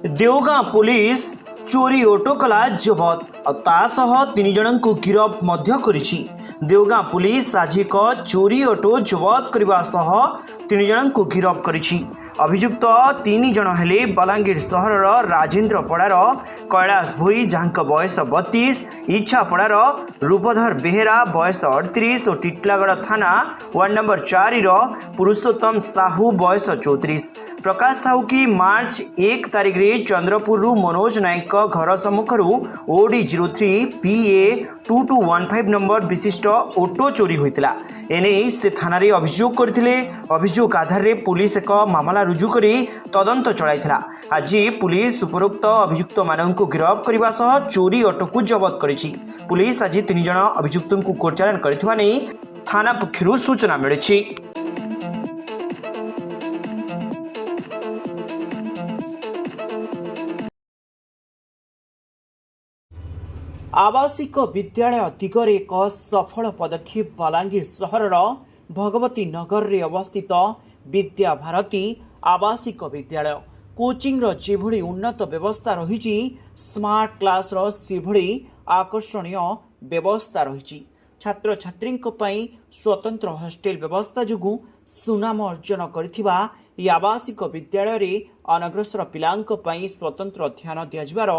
Deogaon police चोरी auto कला जबत और 3 जन को गिरफ करिछि। देवगां पुलिस आज एक चोरी ऑटो जबत करने 3 जन को गिरफ करिछि। अभियुक्त 3 जन हेले बलांगीर सहर राजेन्द्रपड़ार कैलाश भोई जहाँ बयस 32, इच्छापड़ार रूपधर बेहेरा बयस 38 और टिटलागढ़ थाना वार्ड नंबर 4 पुरुषोत्तम साहू बयस 34। प्रकाश थाउ कि मार्च 1 तारिख रे चंद्रपुर मनोज नायक घर सम्मुखर ओडी 03 PA 2215 नंबर विशिष्ट ऑटो चोरी होता। एने से थाना रे अभियोग करथिले। अभियोग आधार रे पुलिस एक मामला रुजु करी तदंत चलाइथिला। आज पुलिस उपरोक्त अभियुक्त मानक गिरफ्त करने सह चोरी ऑटो को जबत करिछि। पुलिस आज 3 जन अभियुक्त को कोर्ट चालान करथिबा नै थाना पक्षरु सूचना मिलिछि। आवासिक विद्यालय दिगरे एक सफल पदक्षेप बलांगीर सहर भगवती नगर रे अवस्थित विद्या भारती आवासिक विद्यालय कोचिंग जेभली उन्नत व्यवस्था रही स्मार्ट क्लास सेभली आकर्षणीय व्यवस्था रही छात्र छात्री स्वतंत्र हॉस्टेल व्यवस्था जोगु सुनाम अर्जन करथिबा आवासिक विद्यालय रे अनग्रसर पिलांक पई स्वतंत्र ध्यान दियाजिबार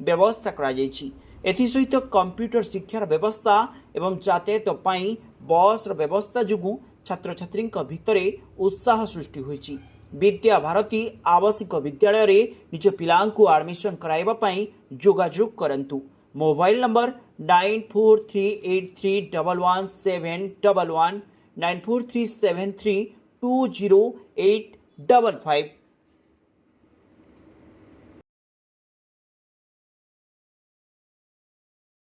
व्यवस्था करा जायछि। एसहित कंप्यूटर शिक्षार व्यवस्था एवं यातायात पाई बस व्यवस्था जोगु छात्र छात्री भितर उत्साह सृष्टि होइछि। विद्या भारती आवासिक विद्यालय रे निज पिलांकु एडमिशन कराइबा पाई जोगाजोग करंतु। Mobile number 9438311711 9437320855